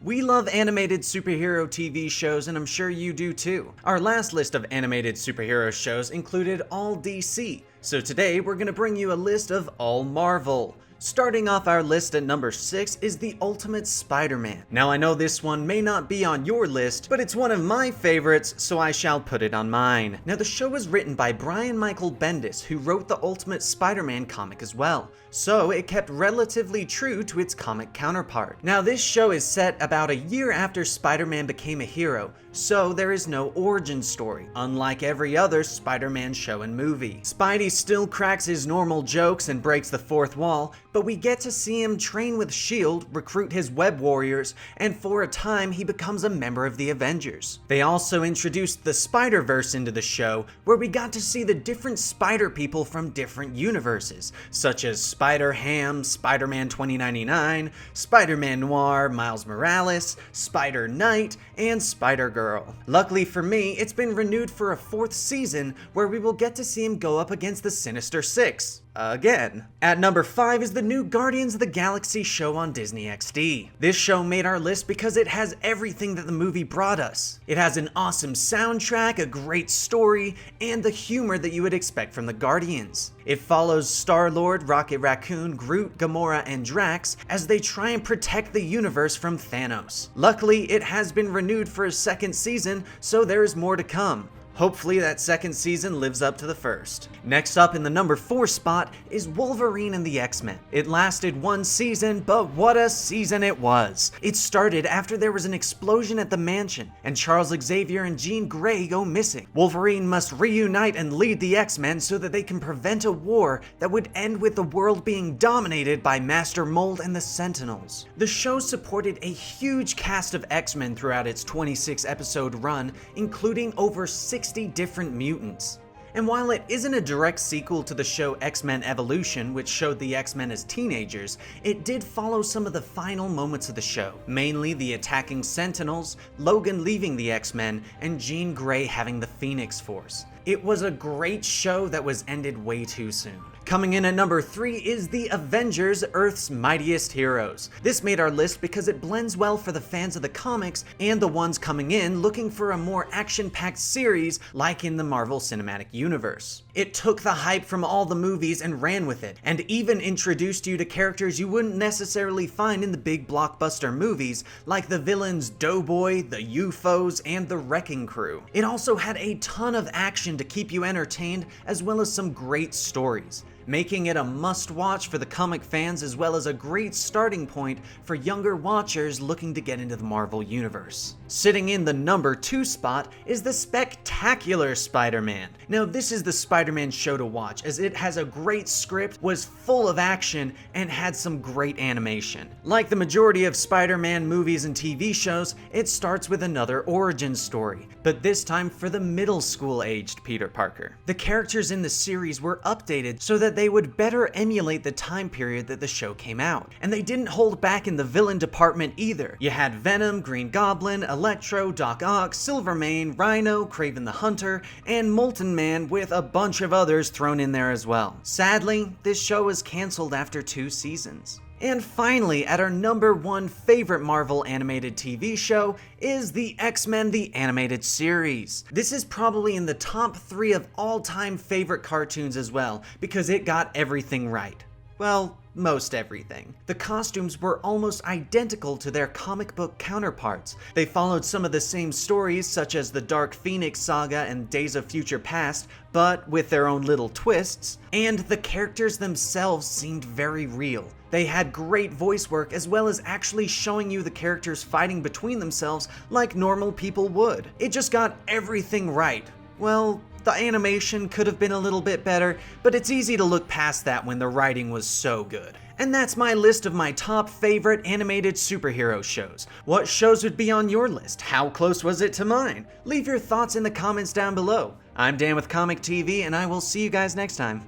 We love animated superhero TV shows, and I'm sure you do too. Our last list of animated superhero shows included all DC, so today we're going to bring you a list of all Marvel. Starting off our list at number 6 is The Ultimate Spider-Man. Now I know this one may not be on your list, but it's one of my favorites, so I shall put it on mine. Now the show was written by Brian Michael Bendis, who wrote the Ultimate Spider-Man comic as well, so it kept relatively true to its comic counterpart. Now this show is set about a year after Spider-Man became a hero, so there is no origin story, unlike every other Spider-Man show and movie. Spidey still cracks his normal jokes and breaks the fourth wall, but we get to see him train with S.H.I.E.L.D., recruit his web warriors, and for a time he becomes a member of the Avengers. They also introduced the Spiderverse into the show, where we got to see the different Spider people from different universes, such as Spider-Ham, Spider-Man 2099, Spider-Man Noir, Miles Morales, Spider-Knight, and Spider-Girl. Luckily for me, it's been renewed for a 4th season, where we will get to see him go up against the Sinister Six. Again. At number 5 is the new Guardians of the Galaxy show on Disney XD. This show made our list because it has everything that the movie brought us. It has an awesome soundtrack, a great story, and the humor that you would expect from the Guardians. It follows Star-Lord, Rocket Raccoon, Groot, Gamora, and Drax as they try and protect the universe from Thanos. Luckily, it has been renewed for a 2nd season, so there is more to come. Hopefully that 2nd season lives up to the 1st. Next up in the number 4 spot is Wolverine and the X-Men. It lasted 1 season, but what a season it was. It started after there was an explosion at the mansion, and Charles Xavier and Jean Grey go missing. Wolverine must reunite and lead the X-Men so that they can prevent a war that would end with the world being dominated by Master Mold and the Sentinels. The show supported a huge cast of X-Men throughout its 26-episode run, including over 60 different mutants. And while it isn't a direct sequel to the show X-Men Evolution, which showed the X-Men as teenagers, it did follow some of the final moments of the show, mainly the attacking Sentinels, Logan leaving the X-Men, and Jean Grey having the Phoenix Force. It was a great show that was ended way too soon. Coming in at number 3 is The Avengers, Earth's Mightiest Heroes. This made our list because it blends well for the fans of the comics and the ones coming in looking for a more action-packed series like in the Marvel Cinematic Universe. It took the hype from all the movies and ran with it, and even introduced you to characters you wouldn't necessarily find in the big blockbuster movies, like the villains Doughboy, the UFOs, and the Wrecking Crew. It also had a ton of action to keep you entertained, as well as some great stories, making it a must-watch for the comic fans as well as a great starting point for younger watchers looking to get into the Marvel Universe. Sitting in the number 2 spot is the spectacular Spider-Man. Now this is the Spider-Man show to watch, as it has a great script, was full of action, and had some great animation. Like the majority of Spider-Man movies and TV shows, it starts with another origin story, but this time for the middle school-aged Peter Parker. The characters in the series were updated so that they would better emulate the time period that the show came out. And they didn't hold back in the villain department either. You had Venom, Green Goblin, Electro, Doc Ock, Silvermane, Rhino, Kraven the Hunter, and Molten Man, with a bunch of others thrown in there as well. Sadly, this show was cancelled after 2 seasons. And finally, at our number 1 favorite Marvel animated TV show is the X-Men the Animated Series. This is probably in the top 3 of all-time favorite cartoons as well, because it got everything right. Well, most everything. The costumes were almost identical to their comic book counterparts. They followed some of the same stories, such as the Dark Phoenix saga and Days of Future Past, but with their own little twists, and the characters themselves seemed very real. They had great voice work, as well as actually showing you the characters fighting between themselves like normal people would. It just got everything right. Well, the animation could have been a little bit better, but it's easy to look past that when the writing was so good. And that's my list of my top favorite animated superhero shows. What shows would be on your list? How close was it to mine? Leave your thoughts in the comments down below. I'm Dan with Comic TV, and I will see you guys next time.